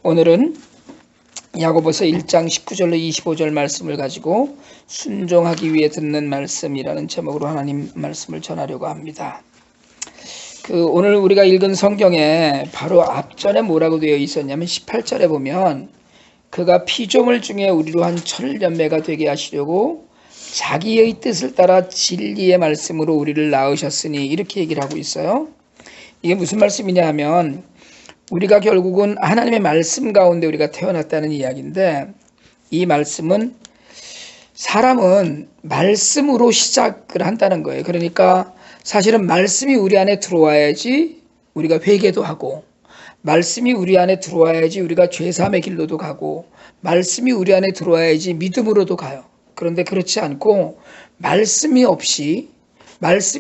오늘은 야고보서 1장 19절로 25절 말씀을 가지고 순종하기 위해 듣는 말씀이라는 제목으로 하나님 말씀을 전하려고 합니다. 오늘 우리가 읽은 성경에 바로 앞전에 뭐라고 되어 있었냐면 18절에 보면 그가 피조물 중에 우리로 한 천년매가 되게 하시려고 자기의 뜻을 따라 진리의 말씀으로 우리를 낳으셨으니 이렇게 얘기를 하고 있어요. 이게 무슨 말씀이냐 하면 우리가 결국은 하나님의 말씀 가운데 우리가 태어났다는 이야기인데, 이 말씀은 사람은 말씀으로 시작을 한다는 거예요. 그러니까 사실은 말씀이 우리 안에 들어와야지 우리가 회개도 하고, 말씀이 우리 안에 들어와야지 우리가 죄사함의 길로도 가고, 말씀이 우리 안에 들어와야지 믿음으로도 가요. 그런데 그렇지 않고 말씀이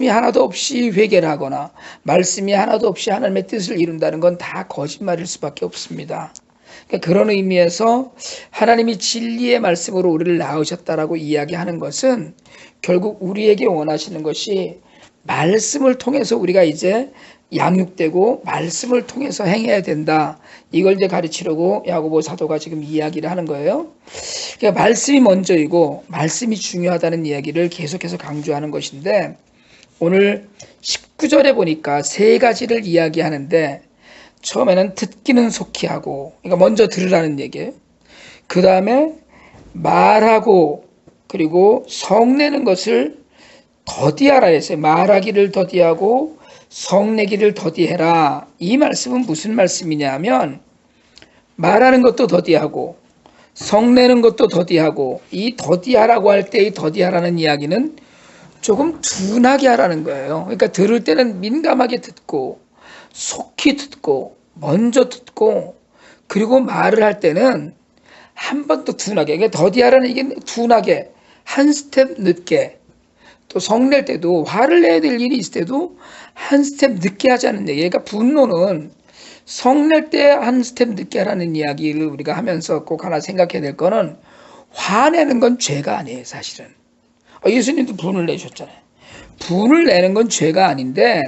하나도 없이 회개를 하거나 말씀이 하나도 없이 하나님의 뜻을 이룬다는 건 다 거짓말일 수밖에 없습니다. 그러니까 그런 의미에서 하나님이 진리의 말씀으로 우리를 낳으셨다라고 이야기하는 것은 결국 우리에게 원하시는 것이 말씀을 통해서 우리가 이제 양육되고 말씀을 통해서 행해야 된다. 이걸 이제 가르치려고 야고보 사도가 지금 이야기를 하는 거예요. 그러니까 말씀이 먼저이고 말씀이 중요하다는 이야기를 계속해서 강조하는 것인데, 오늘 19절에 보니까 세 가지를 이야기하는데, 처음에는 듣기는 속히 하고, 그러니까 먼저 들으라는 얘기예요. 그 다음에 말하고, 그리고 성내는 것을 더디하라 했어요. 말하기를 더디하고 성내기를 더디해라. 이 말씀은 무슨 말씀이냐면, 말하는 것도 더디하고 성내는 것도 더디하고, 이 더디하라고 할 때 이 더디하라는 이야기는 조금 둔하게 하라는 거예요. 그러니까 들을 때는 민감하게 듣고 속히 듣고 먼저 듣고, 그리고 말을 할 때는 한 번 더 둔하게, 그러니까 더디하라는 얘기는 둔하게 한 스텝 늦게, 또 성낼 때도 화를 내야 될 일이 있을 때도 한 스텝 늦게 하자는 얘기예요. 그러니까 분노는 성낼 때 한 스텝 늦게 하라는 이야기를 우리가 하면서 꼭 하나 생각해야 될 거는, 화내는 건 죄가 아니에요. 사실은 예수님도 분을 내셨잖아요. 분을 내는 건 죄가 아닌데,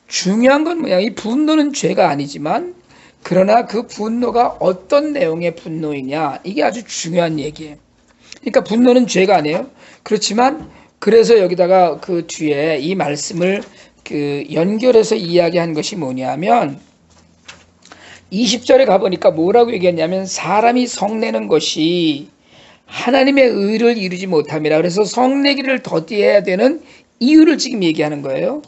중요한 건 뭐냐, 이 분노는 죄가 아니지만 그러나 그 분노가 어떤 내용의 분노이냐, 이게 아주 중요한 얘기예요. 그러니까 분노는 죄가 아니에요. 그렇지만 그래서 여기다가 그 뒤에 이 말씀을 연결해서 이야기한 것이 뭐냐면, 20절에 가보니까 뭐라고 얘기했냐면, 사람이 성내는 것이 하나님의 의를 이루지 못함이라. 그래서 성내기를 더디해야 되는 이유를 지금 얘기하는 거예요.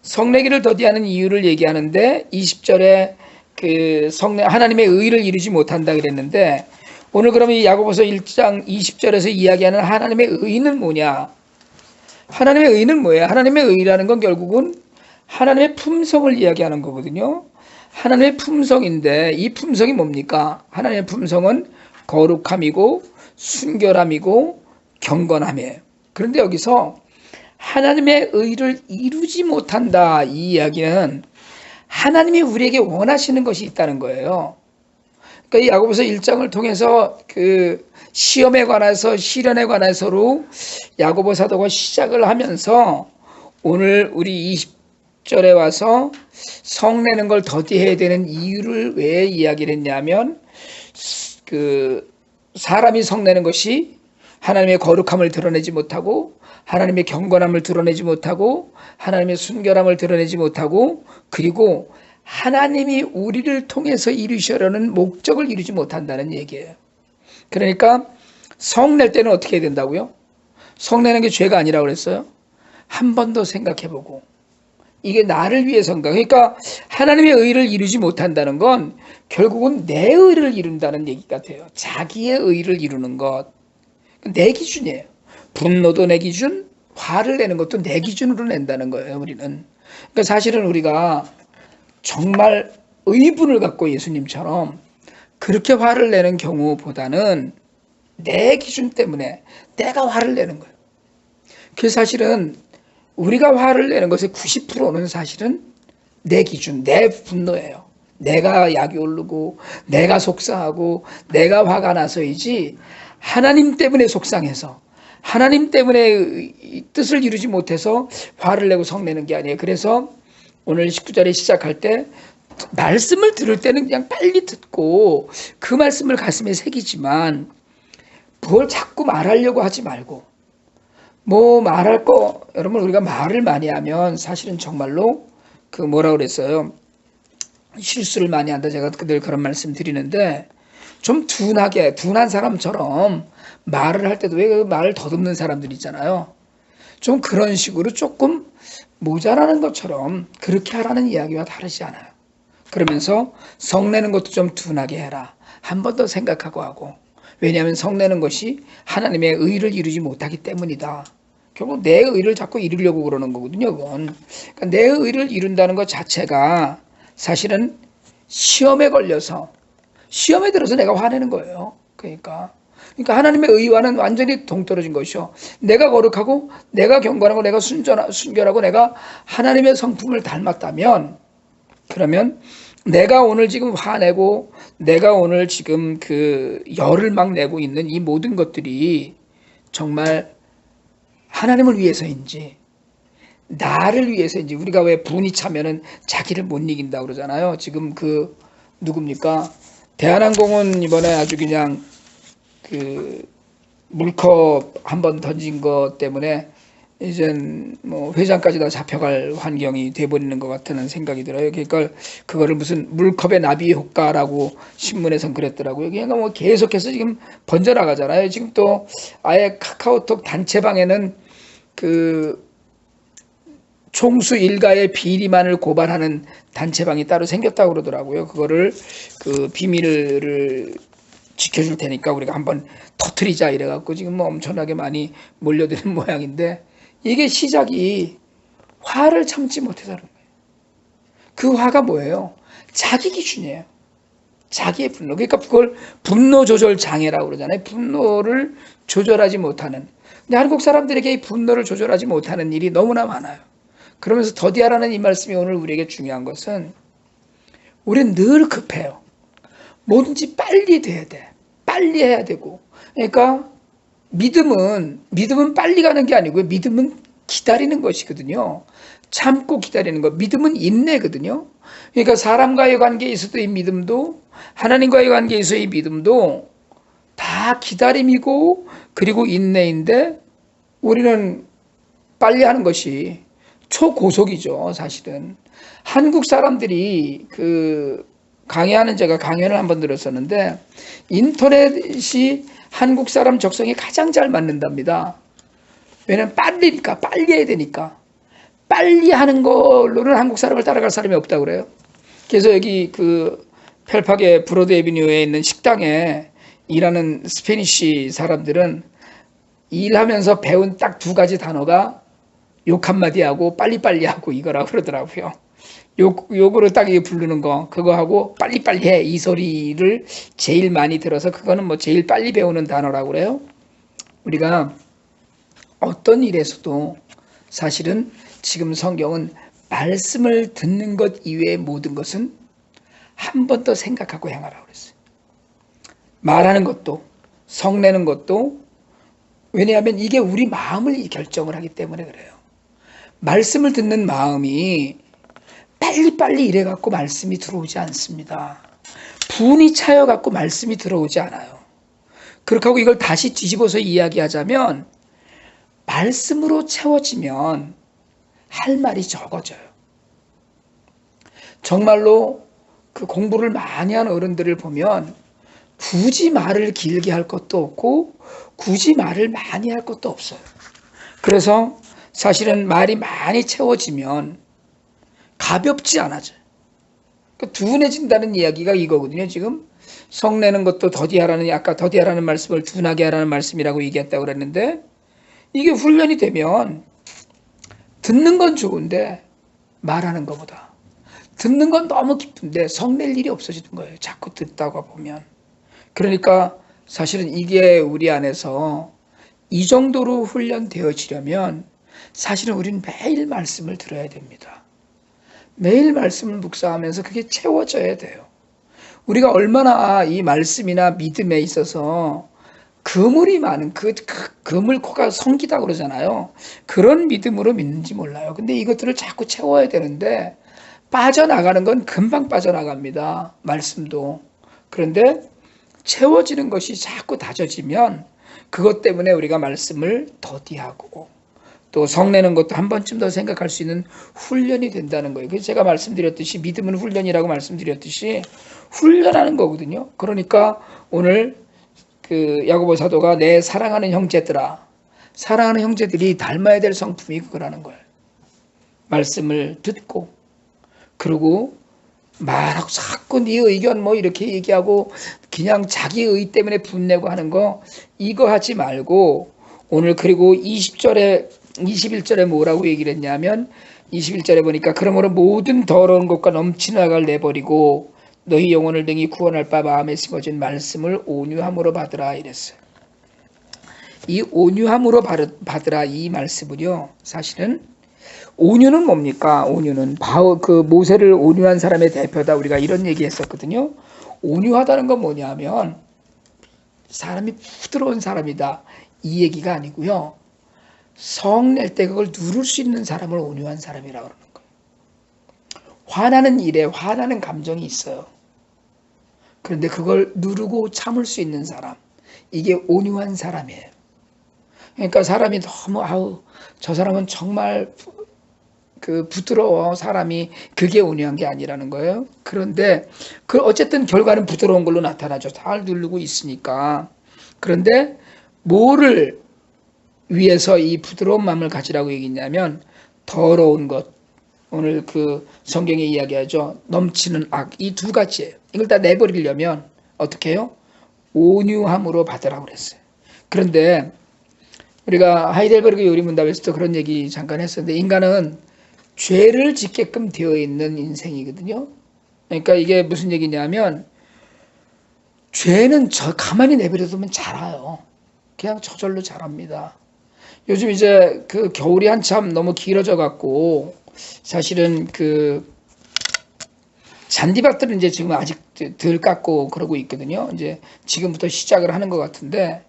성내기를 더디하는 이유를 얘기하는데, 20절에 하나님의 의를 이루지 못한다 그랬는데, 오늘 그러면 이 야고보서 1장 20절에서 이야기하는 하나님의 의는 뭐냐? 하나님의 의는 뭐예요? 하나님의 의라는 건 결국은 하나님의 품성을 이야기하는 거거든요. 하나님의 품성인데, 이 품성이 뭡니까? 하나님의 품성은 거룩함이고 순결함이고 경건함이에요. 그런데 여기서 하나님의 의를 이루지 못한다, 이 이야기는 하나님이 우리에게 원하시는 것이 있다는 거예요. 그러니까 이 야고보서 1장을 통해서 시험에 관해서, 시련에 관해서로 야고보 사도가 시작을 하면서 오늘 우리 20절에 와서 성내는 걸 더디해야 되는 이유를 왜 이야기를 했냐면, 사람이 성내는 것이 하나님의 거룩함을 드러내지 못하고, 하나님의 경건함을 드러내지 못하고, 하나님의 순결함을 드러내지 못하고, 그리고 하나님이 우리를 통해서 이루시려는 목적을 이루지 못한다는 얘기예요. 그러니까 성낼 때는 어떻게 해야 된다고요? 성내는 게 죄가 아니라고 그랬어요. 한 번 더 생각해보고, 이게 나를 위해서인가? 그러니까 하나님의 의를 이루지 못한다는 건 결국은 내 의를 이룬다는 얘기 같아요. 자기의 의를 이루는 것, 내 기준이에요. 분노도 내 기준, 화를 내는 것도 내 기준으로 낸다는 거예요, 우리는. 그러니까 사실은 우리가 정말 의분을 갖고 예수님처럼 그렇게 화를 내는 경우보다는 내 기준 때문에 내가 화를 내는 거예요. 그래서 사실은 우리가 화를 내는 것의 90%는 사실은 내 기준, 내 분노예요. 내가 약이 오르고 내가 속상하고 내가 화가 나서이지, 하나님 때문에 속상해서 하나님 때문에 뜻을 이루지 못해서 화를 내고 성내는 게 아니에요. 그래서 오늘 19절에 시작할 때 말씀을 들을 때는 그냥 빨리 듣고 그 말씀을 가슴에 새기지만 뭘 자꾸 말하려고 하지 말고, 뭐 말할 거, 여러분 우리가 말을 많이 하면 사실은 정말로 그 뭐라 그랬어요? 실수를 많이 한다. 제가 늘 그런 말씀 드리는데, 좀 둔한 사람처럼 말을 할 때도 왜 말을 더듬는 사람들 있잖아요. 좀 그런 식으로 조금 모자라는 것처럼 그렇게 하라는 이야기와 다르지 않아요. 그러면서 성내는 것도 좀 둔하게 해라. 한 번 더 생각하고 하고. 왜냐하면 성내는 것이 하나님의 의를 이루지 못하기 때문이다. 결국 내 의를 자꾸 이루려고 그러는 거거든요. 그건. 그러니까 내 의를 이룬다는 것 자체가 사실은 시험에 걸려서, 시험에 들어서 내가 화내는 거예요. 그러니까 하나님의 의와는 완전히 동떨어진 것이요. 내가 거룩하고 내가 경건하고 내가 순결하고 내가 하나님의 성품을 닮았다면, 그러면 내가 오늘 지금 화내고 내가 오늘 지금 그 열을 막 내고 있는 이 모든 것들이 정말 하나님을 위해서인지 나를 위해서인지. 우리가 왜 분이 차면은 자기를 못 이긴다 그러잖아요. 지금 그 누굽니까? 대한항공은 이번에 아주 그냥 그 물컵 한번 던진 것 때문에 이젠 뭐 회장까지 다 잡혀갈 환경이 돼버리는 것 같다는 생각이 들어요. 그러니까 그거를 무슨 물컵의 나비 효과라고 신문에선 그랬더라고요. 그러니까 뭐 계속해서 지금 번져나가잖아요. 지금 또 아예 카카오톡 단체방에는 그 총수 일가의 비리만을 고발하는 단체방이 따로 생겼다고 그러더라고요. 그거를 그 비밀을 지켜줄 테니까 우리가 한번 터트리자 이래갖고 지금 뭐 엄청나게 많이 몰려드는 모양인데, 이게 시작이 화를 참지 못해서는 거예요. 그 화가 뭐예요? 자기 기준이에요. 자기의 분노. 그러니까 그걸 분노 조절 장애라고 그러잖아요. 분노를 조절하지 못하는. 근데 한국 사람들에게 이 분노를 조절하지 못하는 일이 너무나 많아요. 그러면서 더디하라는 이 말씀이 오늘 우리에게 중요한 것은, 우리는 늘 급해요. 뭐든지 빨리 돼야 돼. 빨리 해야 되고. 그러니까 믿음은 빨리 가는 게 아니고요. 믿음은 기다리는 것이거든요. 참고 기다리는 것. 믿음은 인내거든요. 그러니까 사람과의 관계에 있어도 이 믿음도, 하나님과의 관계에 있어 이 믿음도 다 기다림이고 그리고 인내인데, 우리는 빨리 하는 것이 초고속이죠. 사실은 한국 사람들이 그 강의하는, 제가 강연을 한번 들었었는데, 인터넷이 한국 사람 적성에 가장 잘 맞는답니다. 왜냐면 빨리니까, 빨리 해야 되니까. 빨리 하는 걸로는 한국 사람을 따라갈 사람이 없다고 그래요. 그래서 여기 그 펠파게 브로드 에비뉴에 있는 식당에 일하는 스페니쉬 사람들은 일하면서 배운 딱 두 가지 단어가 욕 한마디 하고 빨리빨리 하고 이거라고 그러더라고요. 욕으로 딱 부르는 거, 그거 하고 빨리빨리 해, 이 소리를 제일 많이 들어서 그거는 뭐 제일 빨리 배우는 단어라고 그래요. 우리가 어떤 일에서도 사실은 지금 성경은 말씀을 듣는 것 이외의 모든 것은 한 번 더 생각하고 행하라고 그랬어요. 말하는 것도, 성내는 것도. 왜냐하면 이게 우리 마음을 결정을 하기 때문에 그래요. 말씀을 듣는 마음이 빨리빨리 이래갖고 말씀이 들어오지 않습니다. 분이 차여갖고 말씀이 들어오지 않아요. 그렇게 하고 이걸 다시 뒤집어서 이야기하자면, 말씀으로 채워지면 할 말이 적어져요. 정말로 그 공부를 많이 한 어른들을 보면 굳이 말을 길게 할 것도 없고 굳이 말을 많이 할 것도 없어요. 그래서 사실은 말이 많이 채워지면 가볍지 않아져요. 그러니까 둔해진다는 이야기가 이거거든요. 지금 성내는 것도 더디하라는, 아까 더디하라는 말씀을 둔하게 하라는 말씀이라고 얘기했다고 그랬는데, 이게 훈련이 되면 듣는 건 좋은데 말하는 것보다 듣는 건 너무 기쁜데 성낼 일이 없어지는 거예요. 자꾸 듣다가 보면. 그러니까 사실은 이게 우리 안에서 이 정도로 훈련되어지려면 사실은 우리는 매일 말씀을 들어야 됩니다. 매일 말씀을 묵상하면서 그게 채워져야 돼요. 우리가 얼마나 이 말씀이나 믿음에 있어서 그물이 많은, 그물코가 성기다 그러잖아요. 그런 믿음으로 믿는지 몰라요. 근데 이것들을 자꾸 채워야 되는데 빠져나가는 건 금방 빠져나갑니다. 말씀도. 그런데 채워지는 것이 자꾸 다져지면 그것 때문에 우리가 말씀을 더디하고 또 성내는 것도 한 번쯤 더 생각할 수 있는 훈련이 된다는 거예요. 그래서 제가 말씀드렸듯이 믿음은 훈련이라고 말씀드렸듯이 훈련하는 거거든요. 그러니까 오늘 그 야고보 사도가 내 사랑하는 형제들아, 사랑하는 형제들이 닮아야 될 성품이 그거라는 거예요. 말씀을 듣고 그리고 말하고 자꾸 네 의견 뭐 이렇게 얘기하고 그냥 자기 의 때문에 분내고 하는 거 이거 하지 말고 오늘 그리고 21절에 뭐라고 얘기를 했냐면 21절에 보니까 그러므로 모든 더러운 것과 넘치는 악을 내버리고 너희 영혼을 등이 구원할 바 마음에 심어진 말씀을 온유함으로 받으라 이랬어요. 이 온유함으로 받으라 이 말씀은요 사실은 온유는 뭡니까? 온유는 그 모세를 온유한 사람의 대표다 우리가 이런 얘기 했었거든요. 온유하다는 건 뭐냐면 사람이 부드러운 사람이다 이 얘기가 아니고요. 성낼 때 그걸 누를 수 있는 사람을 온유한 사람이라고 그러는 거예요. 화나는 일에 화나는 감정이 있어요. 그런데 그걸 누르고 참을 수 있는 사람 이게 온유한 사람이에요. 그러니까 사람이 너무 저 사람은 정말 그 부드러워 사람이 그게 온유한 게 아니라는 거예요. 그런데 그 어쨌든 결과는 부드러운 걸로 나타나죠. 잘 누르고 있으니까. 그런데 뭐를 위해서 이 부드러운 마음을 가지라고 얘기했냐면 더러운 것 오늘 그 성경에 이야기하죠. 넘치는 악 이 두 가지예요. 이걸 다 내버리려면 어떻게 해요? 온유함으로 받으라고 그랬어요. 그런데 우리가 하이델베르그 요리문답에서도 그런 얘기 잠깐 했었는데 인간은 죄를 짓게끔 되어 있는 인생이거든요. 그러니까 이게 무슨 얘기냐면 죄는 가만히 내버려두면 자라요. 그냥 저절로 자랍니다. 요즘 이제 그 겨울이 한참 너무 길어져 갖고 사실은 그 잔디밭들은 이제 지금 아직 덜 깎고 그러고 있거든요. 이제 지금부터 시작을 하는 것 같은데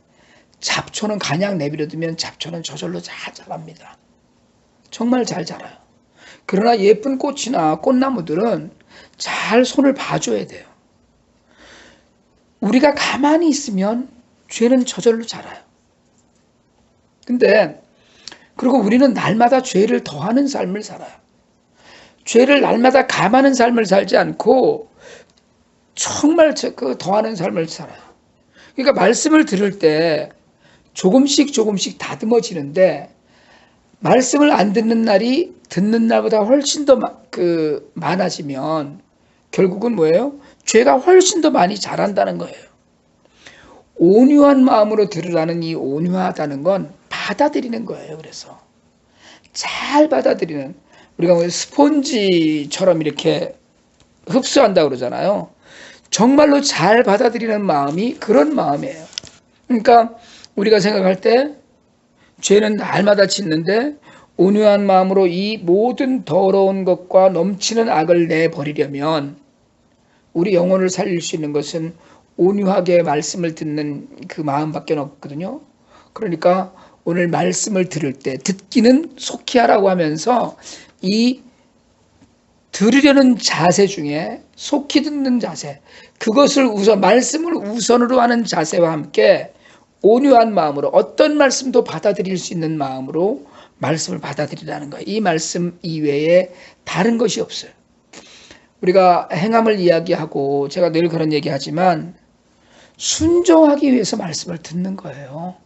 잡초는 그냥 내버려두면 잡초는 저절로 잘 자랍니다. 정말 잘 자라요. 그러나 예쁜 꽃이나 꽃나무들은 잘 손을 봐줘야 돼요. 우리가 가만히 있으면 죄는 저절로 자라요. 근데 그리고 우리는 날마다 죄를 더하는 삶을 살아요. 죄를 날마다 감하는 삶을 살지 않고 정말 그 더하는 삶을 살아요. 그러니까 말씀을 들을 때 조금씩 다듬어지는데 말씀을 안 듣는 날이 듣는 날보다 훨씬 더 많아지면 결국은 뭐예요? 죄가 훨씬 더 많이 자란다는 거예요. 온유한 마음으로 들으라는 이 온유하다는 건 받아들이는 거예요. 그래서 잘 받아들이는 우리가 뭐 스폰지처럼 이렇게 흡수한다고 그러잖아요. 정말로 잘 받아들이는 마음이 그런 마음이에요. 그러니까 우리가 생각할 때 죄는 날마다 짓는데 온유한 마음으로 이 모든 더러운 것과 넘치는 악을 내버리려면 우리 영혼을 살릴 수 있는 것은 온유하게 말씀을 듣는 그 마음밖에 없거든요. 그러니까 오늘 말씀을 들을 때 듣기는 속히 하라고 하면서 이 들으려는 자세 중에 속히 듣는 자세 그것을 말씀을 우선으로 하는 자세와 함께 온유한 마음으로 어떤 말씀도 받아들일 수 있는 마음으로 말씀을 받아들이라는 거예요. 이 말씀 이외에 다른 것이 없어요. 우리가 행함을 이야기하고 제가 늘 그런 얘기하지만 순종하기 위해서 말씀을 듣는 거예요.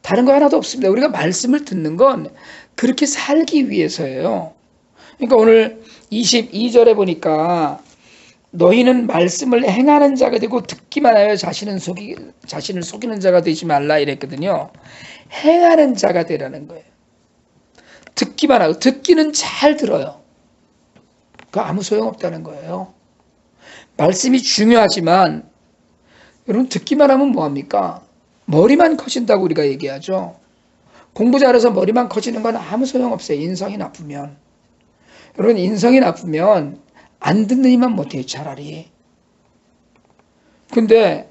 다른 거 하나도 없습니다. 우리가 말씀을 듣는 건 그렇게 살기 위해서예요. 그러니까 오늘 22절에 보니까 너희는 말씀을 행하는 자가 되고 듣기만 하여 자신을 속이는 자가 되지 말라 이랬거든요. 행하는 자가 되라는 거예요. 듣기만 하고 듣기는 잘 들어요. 그거 아무 소용없다는 거예요. 말씀이 중요하지만 여러분 듣기만 하면 뭐합니까? 머리만 커진다고 우리가 얘기하죠. 공부 잘해서 머리만 커지는 건 아무 소용없어요. 인성이 나쁘면. 여러분 인성이 나쁘면 안 듣는 이만 못해요. 차라리. 근데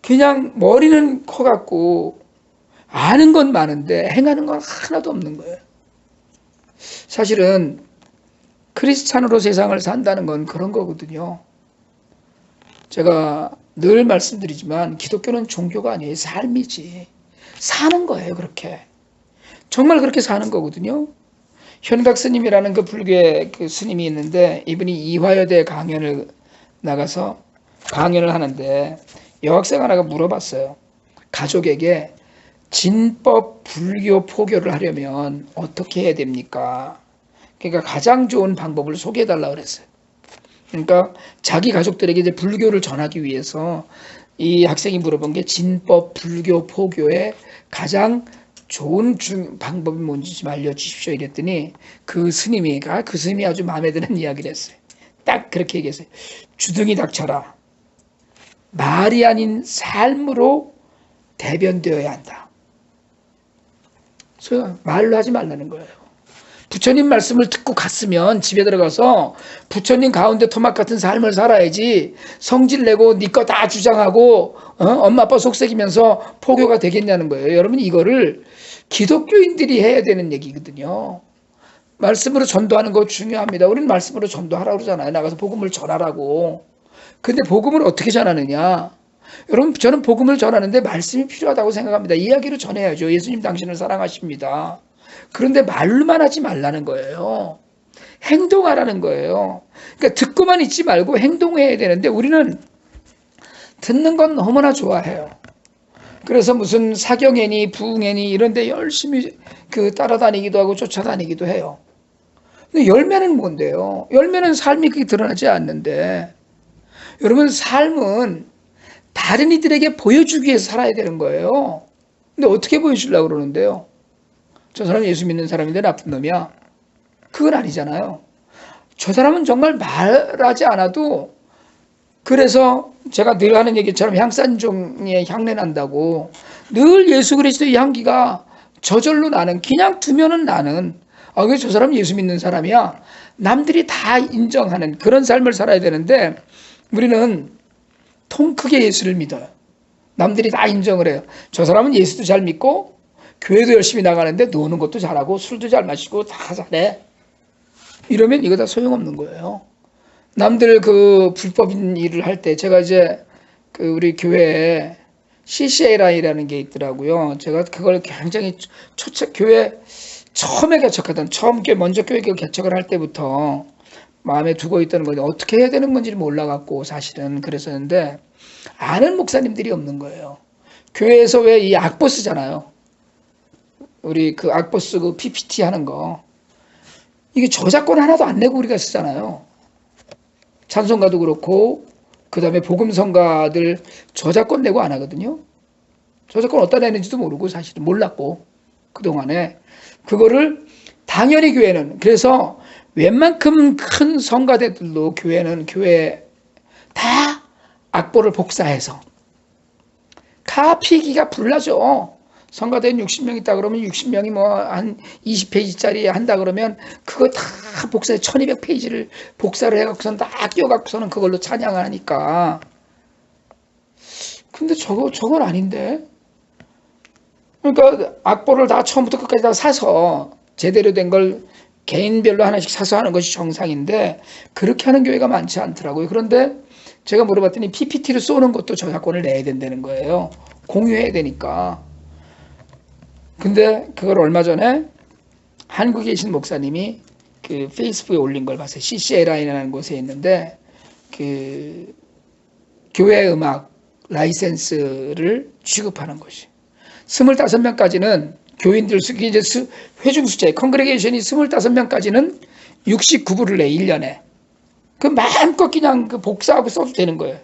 그냥 머리는 커갖고 아는 건 많은데 행하는 건 하나도 없는 거예요. 사실은 크리스찬으로 세상을 산다는 건 그런 거거든요. 제가 늘 말씀드리지만 기독교는 종교가 아니에요. 삶이지. 사는 거예요, 그렇게. 정말 그렇게 사는 거거든요. 현각 스님이라는 그 불교의 그 스님이 있는데 이분이 이화여대 강연을 나가서 강연을 하는데 여학생 하나가 물어봤어요. 가족에게 진법 불교 포교를 하려면 어떻게 해야 됩니까? 그러니까 가장 좋은 방법을 소개해 달라고 그랬어요. 그러니까 자기 가족들에게 이제 불교를 전하기 위해서 이 학생이 물어본 게 진법 불교 포교의 가장 좋은 방법이 뭔지 좀 알려주십시오 이랬더니 그 스님이 아주 마음에 드는 이야기를 했어요. 딱 그렇게 얘기했어요. 주둥이 닥쳐라. 말이 아닌 삶으로 대변되어야 한다. 그래서 말로 하지 말라는 거예요. 부처님 말씀을 듣고 갔으면 집에 들어가서 부처님 가운데 토막 같은 삶을 살아야지 성질 내고 네 거 다 주장하고 엄마 아빠 속삭이면서 포교가 되겠냐는 거예요. 여러분 이거를 기독교인들이 해야 되는 얘기거든요. 말씀으로 전도하는 거 중요합니다. 우리는 말씀으로 전도하라고 그러잖아요. 나가서 복음을 전하라고. 근데 복음을 어떻게 전하느냐? 여러분 저는 복음을 전하는데 말씀이 필요하다고 생각합니다. 이야기로 전해야죠. 예수님 당신을 사랑하십니다. 그런데 말로만 하지 말라는 거예요. 행동하라는 거예요. 그러니까 듣고만 있지 말고 행동해야 되는데 우리는 듣는 건 너무나 좋아해요. 그래서 무슨 사경애니 부흥애니 이런 데 열심히 따라다니기도 하고 쫓아다니기도 해요. 근데 열매는 뭔데요? 열매는 삶이 그게 드러나지 않는데 여러분 삶은 다른 이들에게 보여주기 위해서 살아야 되는 거예요. 근데 어떻게 보여주려고 그러는데요? 저 사람 예수 믿는 사람인데 나쁜 놈이야. 그건 아니잖아요. 저 사람은 정말 말하지 않아도 그래서 제가 늘 하는 얘기처럼 향산종에 향내 난다고 늘 예수 그리스도의 향기가 저절로 나는 그냥 두면은 나는 그게 저 사람 예수 믿는 사람이야. 남들이 다 인정하는 그런 삶을 살아야 되는데 우리는 통 크게 예수를 믿어요. 남들이 다 인정을 해요. 저 사람은 예수도 잘 믿고 교회도 열심히 나가는데 노는 것도 잘하고 술도 잘 마시고 다 잘해. 이러면 이거 다 소용없는 거예요. 남들 그 불법인 일을 할 때 제가 이제 우리 교회에 CCA라는 게 있더라고요. 제가 그걸 굉장히 교회 처음에 개척하던 먼저 교회 개척을 할 때부터 마음에 두고 있던 건데 어떻게 해야 되는 건지 몰라갖고 사실은 그랬었는데 아는 목사님들이 없는 거예요. 교회에서 왜 이 악보 쓰잖아요. 우리 그 악보 쓰고 PPT 하는 거 이게 저작권 하나도 안 내고 우리가 쓰잖아요. 찬송가도 그렇고 그 다음에 복음성가들 저작권 내고 안 하거든요. 저작권 어디다 내는지도 모르고 사실은 몰랐고 그동안에 그거를 당연히 교회는 그래서 웬만큼 큰 성가대들도 교회 다 악보를 복사해서 카피기가 불나죠. 성가대는 60명 있다 그러면 60명이 뭐 한 20페이지짜리 한다 그러면 그거 다 복사해 1200페이지를 복사를 해갖고선 다 끼워갖고서는 그걸로 찬양을 하니까. 근데 저건 아닌데. 그러니까 악보를 다 처음부터 끝까지 다 사서 제대로 된 걸 개인별로 하나씩 사서 하는 것이 정상인데 그렇게 하는 교회가 많지 않더라고요. 그런데 제가 물어봤더니 PPT를 쏘는 것도 저작권을 내야 된다는 거예요. 공유해야 되니까. 근데 그걸 얼마 전에 한국에 계신 목사님이 그 페이스북에 올린 걸 봤어요. CCLI라는 곳에 있는데 그 교회 음악 라이센스를 취급하는 것이 25명까지는 교인들 이제 회중 숫자 컨그레게이션이 25명까지는 69불을 내 1년에 그 마음껏 그냥 그 복사하고 써도 되는 거예요.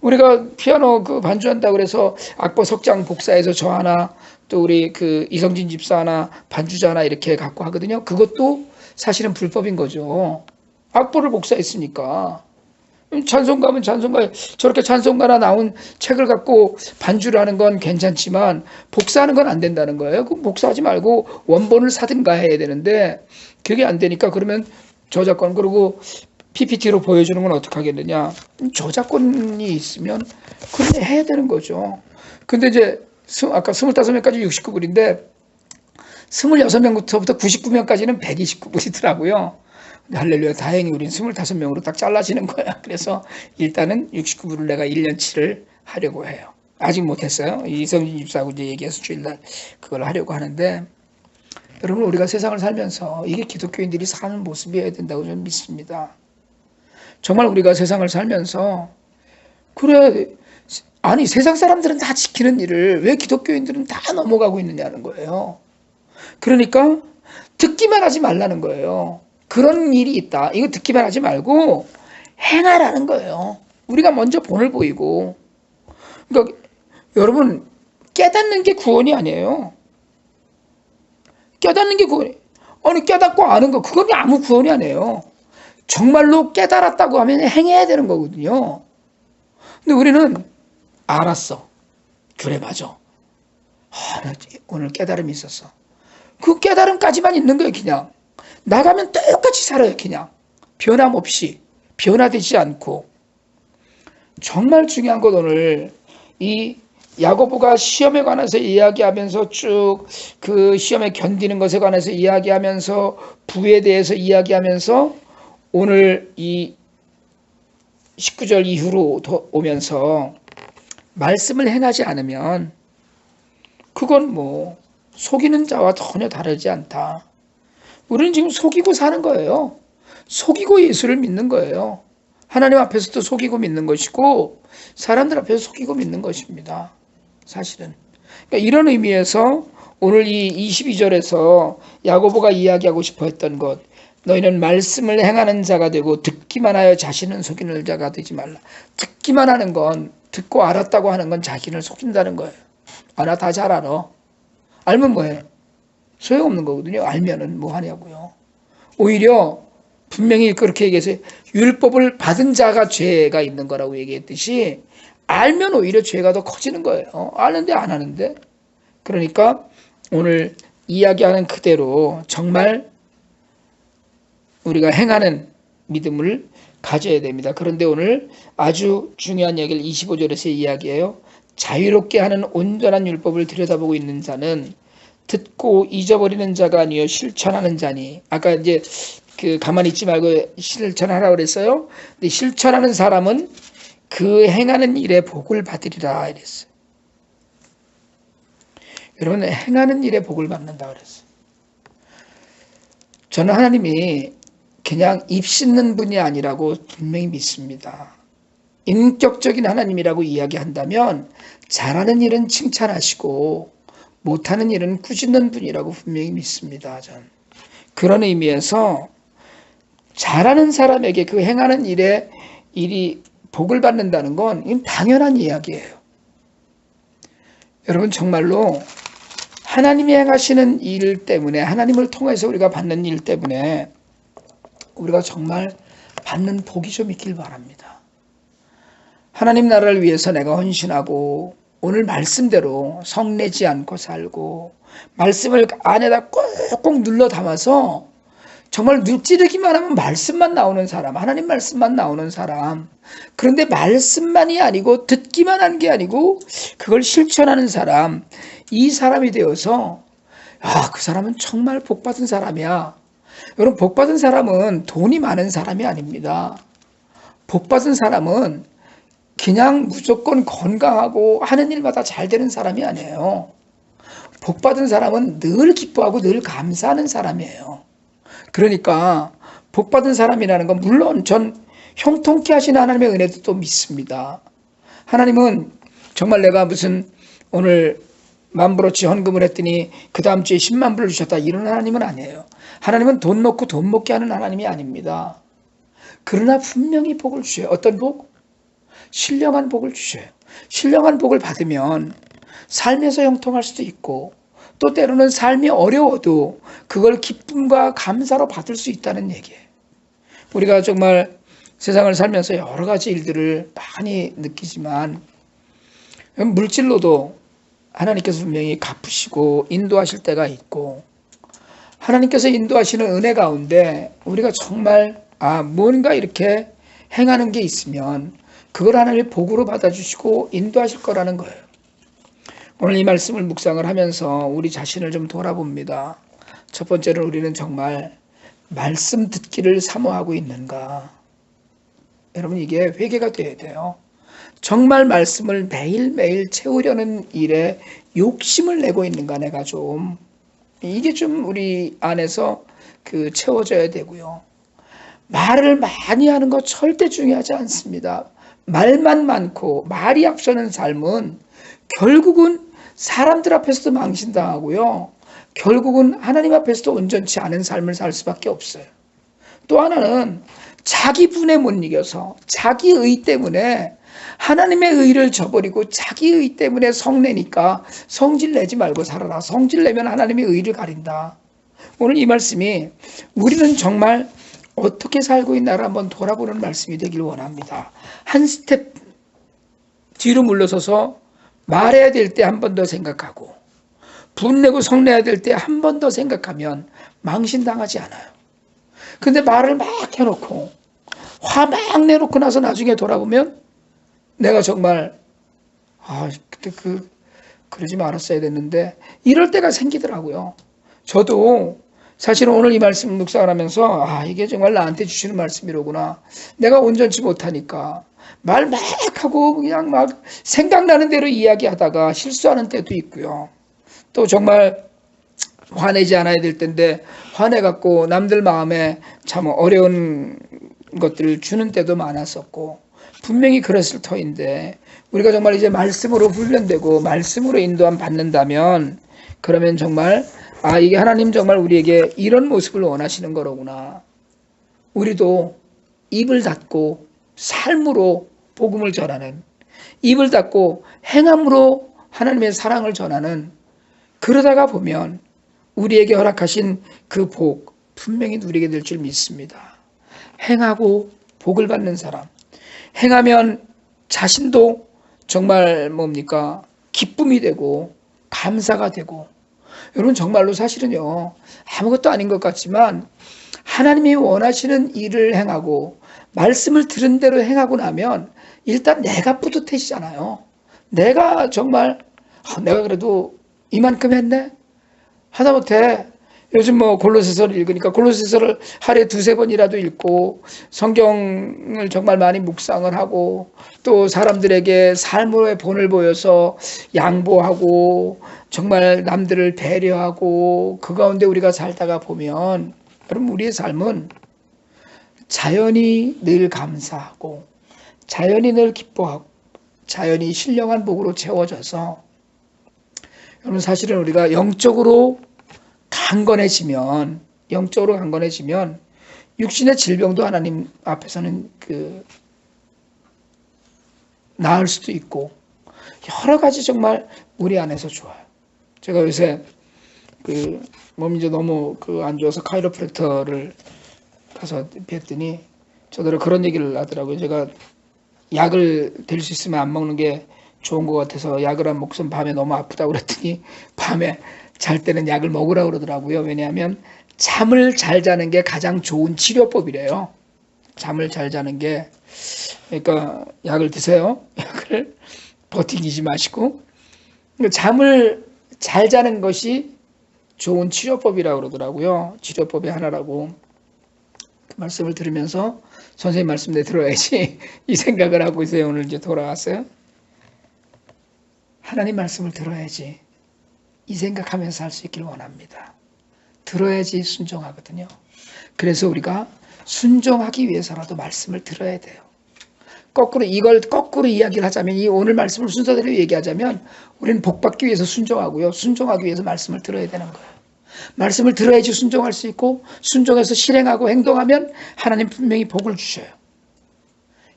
우리가 피아노 그 반주한다 그래서 악보 석장 복사해서 저 하나 또 우리 그 이성진 집사 하나 반주자 하나 이렇게 갖고 하거든요. 그것도 사실은 불법인 거죠. 악보를 복사했으니까. 찬송가면 찬송가 저렇게 찬송가나 나온 책을 갖고 반주를 하는 건 괜찮지만 복사하는 건 안 된다는 거예요. 그 복사하지 말고 원본을 사든가 해야 되는데 그게 안 되니까 그러면 저작권 그리고 PPT로 보여주는 건 어떻게 하겠느냐. 저작권이 있으면 그렇게 해야 되는 거죠. 근데 이제 아까 25명까지 69불인데 26명부터 99명까지는 129불이더라고요. 할렐루야, 다행히 우린 25명으로 딱 잘라지는 거야. 그래서 일단은 69부를 내가 1년치를 하려고 해요. 아직 못했어요. 이성진 집사하고 이제 얘기해서 주일날 그걸 하려고 하는데, 여러분, 우리가 세상을 살면서 이게 기독교인들이 사는 모습이어야 된다고 저는 믿습니다. 정말 우리가 세상을 살면서, 그래, 아니, 세상 사람들은 다 지키는 일을 왜 기독교인들은 다 넘어가고 있느냐는 거예요. 그러니까 듣기만 하지 말라는 거예요. 그런 일이 있다. 이거 듣기만 하지 말고 행하라는 거예요. 우리가 먼저 본을 보이고. 그러니까 여러분, 깨닫는 게 구원이 아니에요. 깨닫는 게 구원이. 아니, 깨닫고 아는 거, 그건 아무 구원이 아니에요. 정말로 깨달았다고 하면 행해야 되는 거거든요. 근데 우리는 알았어. 그래, 맞아. 나 오늘 깨달음이 있었어. 그 깨달음까지만 있는 거예요, 그냥. 나가면 똑같이 살아요, 그냥. 변함없이. 변화되지 않고. 정말 중요한 건 오늘 이 야고보가 시험에 관해서 이야기하면서 쭉 그 시험에 견디는 것에 관해서 이야기하면서 부에 대해서 이야기하면서 오늘 이 19절 이후로 오면서 말씀을 행하지 않으면 그건 뭐 속이는 자와 전혀 다르지 않다. 우리는 지금 속이고 사는 거예요. 속이고 예수를 믿는 거예요. 하나님 앞에서도 속이고 믿는 것이고 사람들 앞에서 속이고 믿는 것입니다. 사실은. 그러니까 이런 의미에서 오늘 이 22절에서 야고보가 이야기하고 싶어 했던 것, 너희는 말씀을 행하는 자가 되고 듣기만 하여 자신은 속이는 자가 되지 말라. 듣기만 하는 건, 듣고 알았다고 하는 건 자기를 속인다는 거예요. 나 다 잘 알아. 알면 뭐해? 소용없는 거거든요. 알면은 뭐 하냐고요. 오히려 분명히 그렇게 얘기해서 율법을 받은 자가 죄가 있는 거라고 얘기했듯이 알면 오히려 죄가 더 커지는 거예요. 아는데 안 하는데. 그러니까 오늘 이야기하는 그대로 정말 우리가 행하는 믿음을 가져야 됩니다. 그런데 오늘 아주 중요한 얘기를 25절에서 이야기해요. 자유롭게 하는 온전한 율법을 들여다보고 있는 자는 듣고 잊어버리는 자가 아니요 실천하는 자니. 아까 이제 그 가만히 있지 말고 실천하라고 그랬어요. 근데 실천하는 사람은 그 행하는 일에 복을 받으리라 이랬어요. 여러분, 행하는 일에 복을 받는다 그랬어요. 저는 하나님이 그냥 입 씻는 분이 아니라고 분명히 믿습니다. 인격적인 하나님이라고 이야기한다면 잘하는 일은 칭찬하시고 못하는 일은 꾸짖는 분이라고 분명히 믿습니다. 전 그런 의미에서 잘하는 사람에게 그 행하는 일이 복을 받는다는 건 이건 당연한 이야기예요. 여러분, 정말로 하나님이 행하시는 일 때문에, 하나님을 통해서 우리가 받는 일 때문에 우리가 정말 받는 복이 좀 있길 바랍니다. 하나님 나라를 위해서 내가 헌신하고 오늘 말씀대로 성내지 않고 살고 말씀을 안에다 꼭꼭 눌러 담아서 정말 찌르기만 하면 말씀만 나오는 사람, 하나님 말씀만 나오는 사람. 그런데 말씀만이 아니고 듣기만 한 게 아니고 그걸 실천하는 사람, 이 사람이 되어서 그 사람은 정말 복받은 사람이야. 여러분, 복받은 사람은 돈이 많은 사람이 아닙니다. 복받은 사람은 그냥 무조건 건강하고 하는 일마다 잘 되는 사람이 아니에요. 복받은 사람은 늘 기뻐하고 늘 감사하는 사람이에요. 그러니까 복받은 사람이라는 건 물론 전 형통케 하시는 하나님의 은혜도 또 믿습니다. 하나님은 정말 내가 무슨 오늘 만불어치 헌금을 했더니 그 다음 주에 10만 불을 주셨다, 이런 하나님은 아니에요. 하나님은 돈 넣고 돈 먹게 하는 하나님이 아닙니다. 그러나 분명히 복을 주셔요. 어떤 복? 신령한 복을 주셔요. 신령한 복을 받으면 삶에서 형통할 수도 있고 또 때로는 삶이 어려워도 그걸 기쁨과 감사로 받을 수 있다는 얘기예요. 우리가 정말 세상을 살면서 여러 가지 일들을 많이 느끼지만 물질로도 하나님께서 분명히 갚으시고 인도하실 때가 있고, 하나님께서 인도하시는 은혜 가운데 우리가 정말 뭔가 이렇게 행하는 게 있으면 그걸 하나님의 복으로 받아주시고 인도하실 거라는 거예요. 오늘 이 말씀을 묵상을 하면서 우리 자신을 좀 돌아봅니다. 첫 번째는 우리는 정말 말씀 듣기를 사모하고 있는가? 여러분, 이게 회개가 돼야 돼요. 정말 말씀을 매일매일 채우려는 일에 욕심을 내고 있는가, 내가 좀. 이게 좀 우리 안에서 채워져야 되고요. 말을 많이 하는 거 절대 중요하지 않습니다. 말만 많고 말이 앞서는 삶은 결국은 사람들 앞에서도 망신당하고요. 결국은 하나님 앞에서도 온전치 않은 삶을 살 수밖에 없어요. 또 하나는 자기 분에 못 이겨서 자기 의 때문에 하나님의 의를 저버리고 자기 의 때문에 성내니까 성질 내지 말고 살아라. 성질 내면 하나님의 의를 가린다. 오늘 이 말씀이 우리는 정말 어떻게 살고 있나를 한번 돌아보는 말씀이 되길 원합니다. 한 스텝 뒤로 물러서서 말해야 될 때 한 번 더 생각하고 분내고 성내야 될 때 한 번 더 생각하면 망신당하지 않아요. 근데 말을 막 해놓고 화 막 내놓고 나서 나중에 돌아보면 내가 정말 그때 그러지 말았어야 됐는데 이럴 때가 생기더라고요. 저도 사실 오늘 이 말씀 묵상을 하면서 이게 정말 나한테 주시는 말씀이로구나. 내가 온전치 못하니까 말 막 하고 그냥 막 생각나는 대로 이야기하다가 실수하는 때도 있고요. 또 정말 화내지 않아야 될 텐데 화내갖고 남들 마음에 참 어려운 것들을 주는 때도 많았었고 분명히 그랬을 터인데 우리가 정말 이제 말씀으로 훈련되고 말씀으로 인도함 받는다면 그러면 정말 이게 하나님 정말 우리에게 이런 모습을 원하시는 거로구나. 우리도 입을 닫고 삶으로 복음을 전하는, 입을 닫고 행함으로 하나님의 사랑을 전하는, 그러다가 보면 우리에게 허락하신 그 복 분명히 누리게 될 줄 믿습니다. 행하고 복을 받는 사람, 행하면 자신도 정말 기쁨이 되고 감사가 되고. 여러분, 정말로 사실은요, 아무것도 아닌 것 같지만 하나님이 원하시는 일을 행하고 말씀을 들은 대로 행하고 나면 일단 내가 뿌듯해지잖아요. 내가 정말 내가 그래도 이만큼 했네? 하다못해 요즘 골로새서를 읽으니까 골로새서를 하루에 두세 번이라도 읽고 성경을 정말 많이 묵상을 하고 또 사람들에게 삶의 본을 보여서 양보하고 정말 남들을 배려하고 그 가운데 우리가 살다가 보면 여러분, 우리의 삶은 자연히 늘 감사하고 자연히 늘 기뻐하고 자연히 신령한 복으로 채워져서 여러분, 사실은 우리가 영적으로 강건해지면 육신의 질병도 하나님 앞에서는 나을 수도 있고 여러 가지 정말 우리 안에서 좋아요. 제가 요새 몸이 이제 너무 안 좋아서 카이로프랙터를 가서 뵀더니 저더러 그런 얘기를 하더라고요. 제가 약을 될 수 있으면 안 먹는 게 좋은 것 같아서 약을 안 먹으면 밤에 너무 아프다고 그랬더니 밤에 잘 때는 약을 먹으라고 그러더라고요. 왜냐하면 잠을 잘 자는 게 가장 좋은 치료법이래요. 잠을 잘 자는 게. 그러니까 약을 드세요. 약을 버티기지 마시고. 잠을 잘 자는 것이 좋은 치료법이라고 그러더라고요. 치료법의 하나라고. 그 말씀을 들으면서 선생님 말씀 내 들어야지 이 생각을 하고 있어요. 오늘 이제 돌아왔어요. 하나님 말씀을 들어야지 이 생각하면서 할 수 있길 원합니다. 들어야지 순종하거든요. 그래서 우리가 순종하기 위해서라도 말씀을 들어야 돼요. 이걸 거꾸로 이야기를 하자면, 이 오늘 말씀을 순서대로 얘기하자면 우리는 복받기 위해서 순종하고요, 순종하기 위해서 말씀을 들어야 되는 거예요. 말씀을 들어야지 순종할 수 있고 순종해서 실행하고 행동하면 하나님 분명히 복을 주셔요.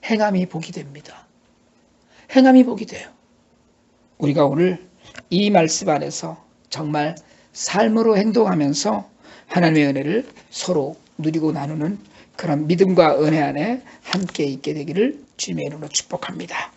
행함이 복이 됩니다. 행함이 복이 돼요. 우리가 오늘 이 말씀 안에서 정말 삶으로 행동하면서 하나님의 은혜를 서로 누리고 나누는 그런 믿음과 은혜 안에 함께 있게 되기를 주님의 이름으로 축복합니다.